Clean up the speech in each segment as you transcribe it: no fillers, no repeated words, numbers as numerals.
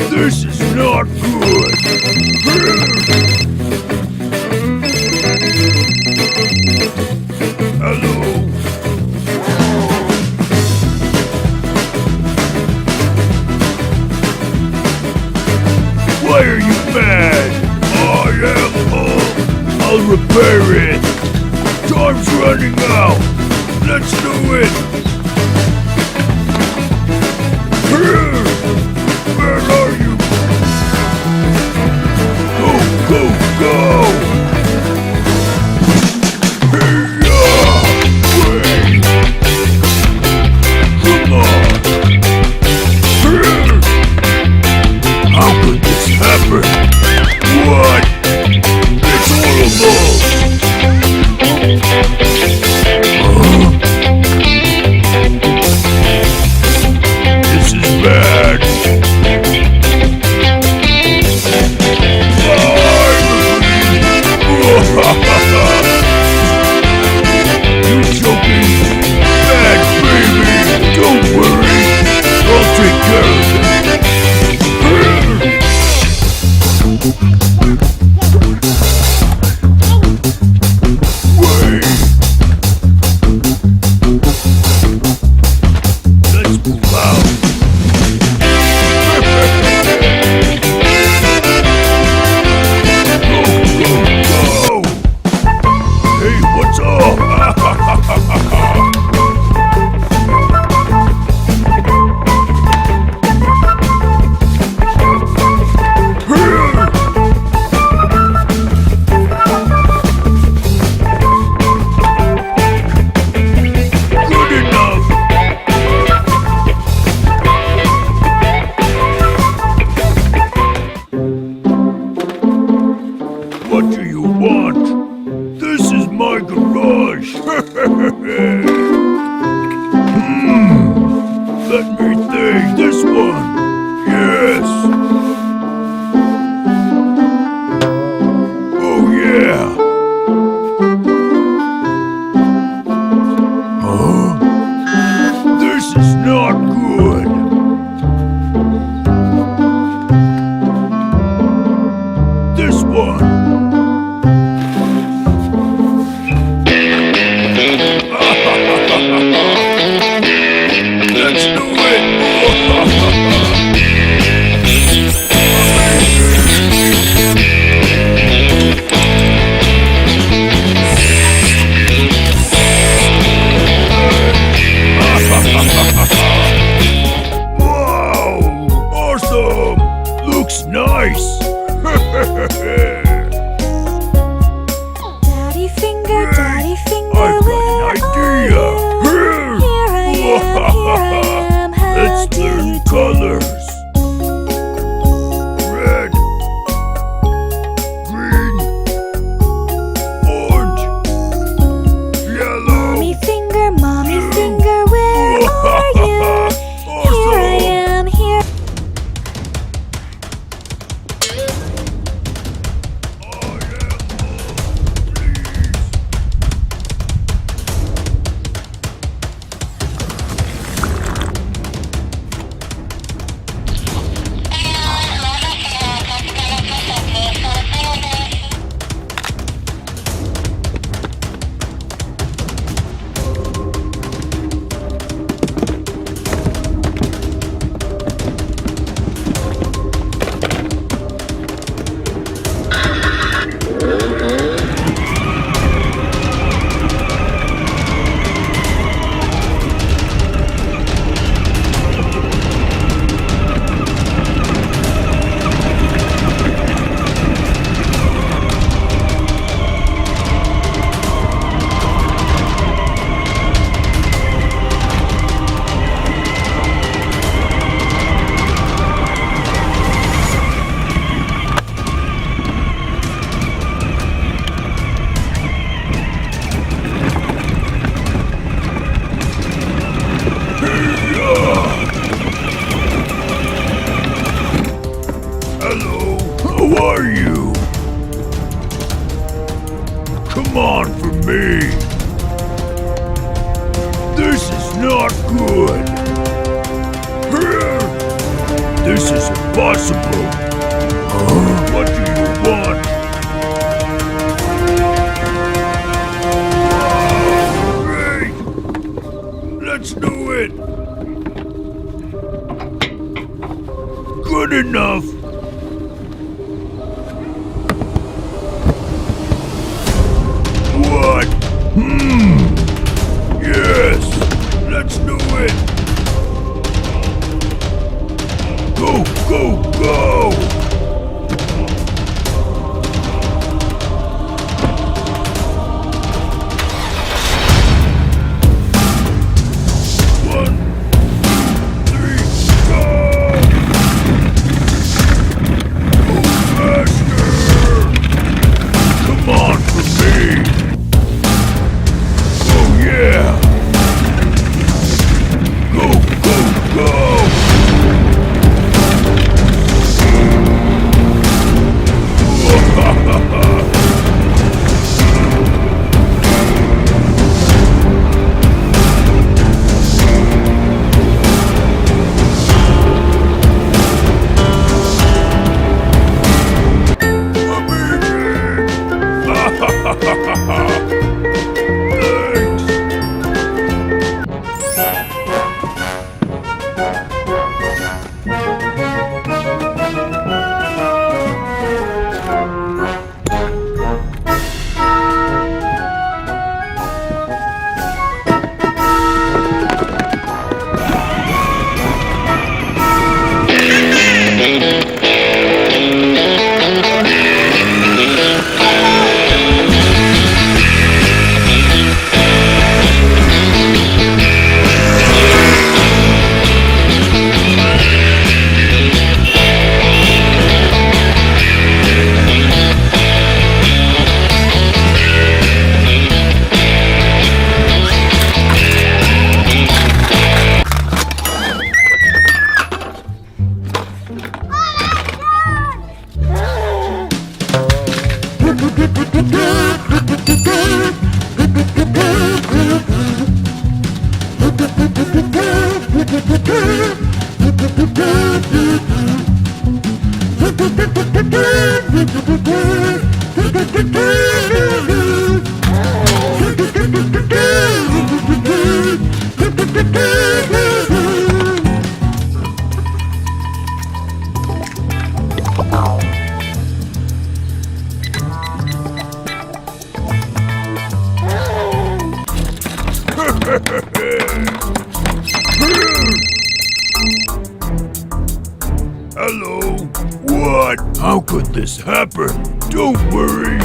This is not good. Hello. Why are you mad? I am home. I'll repair it. Time's running out. Let's do it. Where are you? Go, go, go! Wait! Come on! How could this happen? What? It's horrible! This is bad! You joking? Bad baby! Don't worry! I'll take care of it! Wait! Let's move out! What do you want? This is my garage! Let me think. This one. Yes. Oh yeah. Huh? This is not good. This one. Let's do it! Wow! Awesome! Looks nice! Daddy finger, I've where got are an you? idea! Here I am, how Let's do learn you do? colors. Red, green, orange, yellow. Mommy finger, where are you? Here I am, here. are you? Come on for me. This is not good. This is impossible. What do you want? Great! Let's do it. Good enough. What? Yes. Let's do it. Go, go, go! One, three, go! Go faster! Come on for me! Oh yeah! Go, go, go! Hello? What? How could this happen? Don't worry.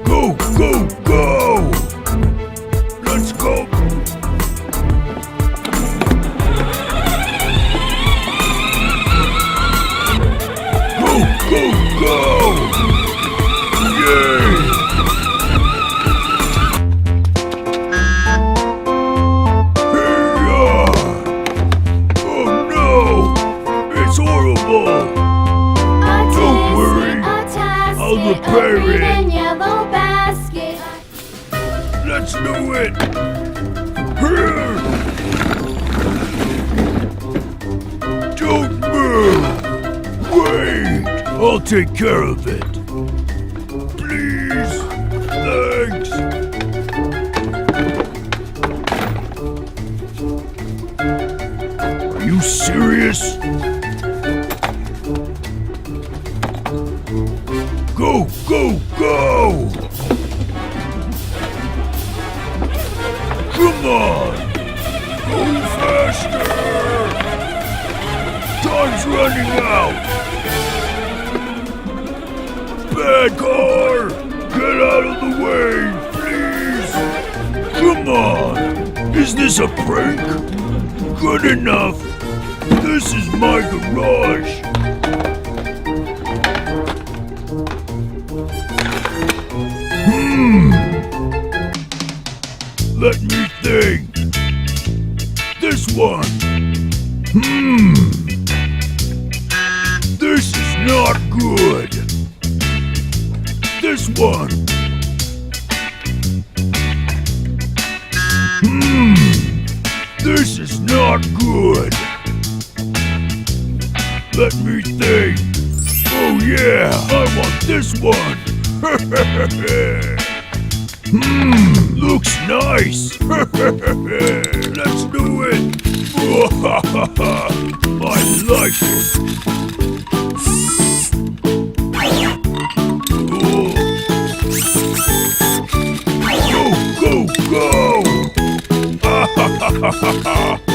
Go, go, go! Let's go! Go, go, go! Yay! Hey-ya! Oh no! It's horrible! Don't worry, I'll repair it. Let's do it. Don't move. Wait, I'll take care of it. Please. Thanks. Are you serious? Go, go, go! Come on! Go faster! Time's running out! Bad car! Get out of the way, please! Come on! Is this a prank? Good enough! This is my garage! Let me think. This one. This is not good. this one. This is not good. Let me think. Oh yeah, I want this one. Looks nice. Let's do it. I like it. Go, go, go!